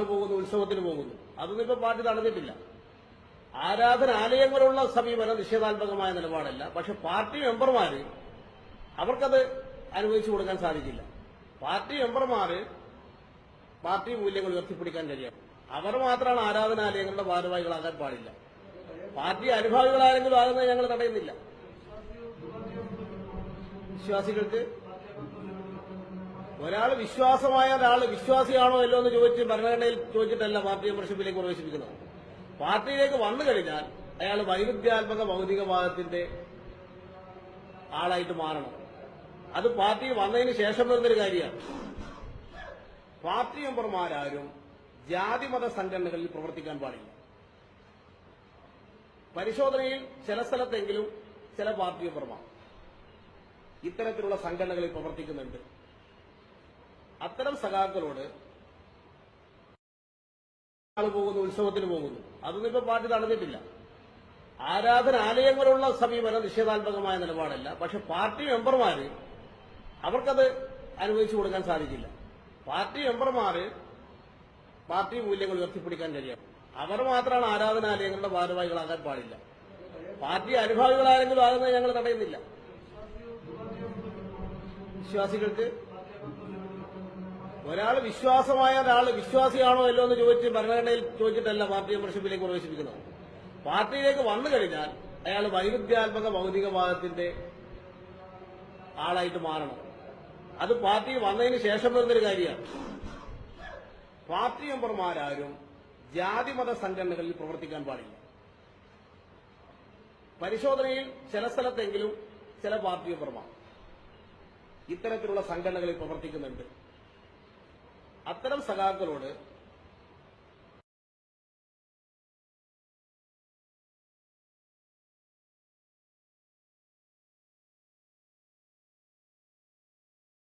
പോകുന്നു, ഉത്സവത്തിന് പോകുന്നു. അതൊന്നും ഇപ്പൊ പാർട്ടി തടഞ്ഞിട്ടില്ല. ആരാധനാലയങ്ങളുള്ള സമീപനം നിഷേധാത്മകമായ നിലപാടല്ല. പക്ഷെ പാർട്ടി മെമ്പർമാര് അവർക്കത് അനുവദിച്ചു കൊടുക്കാൻ സാധിക്കില്ല. പാർട്ടി മെമ്പർമാര് പാർട്ടി മൂല്യങ്ങൾ ഉയർത്തിപ്പിടിക്കാൻ കഴിയണം. അവർ മാത്രമാണ് ആരാധനാലയങ്ങളുടെ ഭാരവാഹികളാകാൻ പാടില്ല. പാർട്ടി അനുഭാവികളാരെങ്കിലും ആകുന്നത് ഞങ്ങൾ തടയുന്നില്ല. വിശ്വാസികൾക്ക് ഒരാൾ വിശ്വാസമായ ഒരാൾ വിശ്വാസിയാണോ അല്ലോ എന്ന് ചോദിച്ച് ഭരണഘടനയിൽ ചോദിച്ചിട്ടല്ല പാർട്ടി മെമ്പർഷിപ്പിലേക്ക് പ്രവേശിപ്പിക്കുന്നത്. പാർട്ടിയിലേക്ക് വന്നു കഴിഞ്ഞാൽ അയാൾ വൈരുദ്ധ്യാത്മക ഭൗതികവാദത്തിന്റെ ആളായിട്ട് മാറണം. അത് പാർട്ടി വന്നതിന് ശേഷം വരുന്നൊരു കാര്യമാണ്. പാർട്ടി മെമ്പർമാരാരും ജാതിമത സംഘടനകളിൽ പ്രവർത്തിക്കാൻ പാടില്ല. പരിശോധനയിൽ ചില സ്ഥലത്തെങ്കിലും ചില പാർട്ടി മെമ്പർമാർ ഇത്തരത്തിലുള്ള സംഘടനകളിൽ പ്രവർത്തിക്കുന്നുണ്ട്. അത്തരം സഖാക്കളോട് പോകുന്നു, ഉത്സവത്തിന് പോകുന്നു. അതൊന്നും ഇപ്പൊ പാർട്ടി തടഞ്ഞിട്ടില്ല. ആരാധനാലയങ്ങളുള്ള സമീപനം നിഷേധാത്മകമായ നിലപാടല്ല. പക്ഷെ പാർട്ടി മെമ്പർമാര് അവർക്കത് അനുവദിച്ചു കൊടുക്കാൻ സാധിക്കില്ല. പാർട്ടി മെമ്പർമാര് പാർട്ടി മൂല്യങ്ങൾ ഉയർത്തിപ്പിടിക്കാൻ കഴിയണം. അവർ മാത്രമാണ് ആരാധനാലയങ്ങളുടെ ഭാരവാഹികളാകാൻ പാടില്ല. പാർട്ടി അനുഭാവികളാരെങ്കിലും ആകുന്നത് ഞങ്ങൾ തടയുന്നില്ല. വിശ്വാസികൾക്ക് ഒരാൾ വിശ്വാസമായ ഒരാൾ വിശ്വാസിയാണോ അല്ലോ എന്ന് ചോദിച്ച് ഭരണഘടനയിൽ ചോദിച്ചിട്ടല്ല പാർട്ടി മെമ്പർഷിപ്പിലേക്ക് പ്രവേശിപ്പിക്കുന്നത്. പാർട്ടിയിലേക്ക് വന്നു കഴിഞ്ഞാൽ അയാൾ വൈരുദ്ധ്യാത്മക ഭൗതികവാദത്തിന്റെ ആളായിട്ട് മാറണം. അത് പാർട്ടി വന്നതിന് ശേഷം വരുന്നൊരു കാര്യമാണ്. പാർട്ടി മെമ്പർമാരാരും ജാതിമത സംഘടനകളിൽ പ്രവർത്തിക്കാൻ പാടില്ല. പരിശോധനയിൽ ചില സ്ഥലത്തെങ്കിലും ചില പാർട്ടി മെമ്പർമാർ ഇത്തരത്തിലുള്ള സംഘടനകളിൽ പ്രവർത്തിക്കുന്നുണ്ട്. അത്തരം സഖാക്കളോട്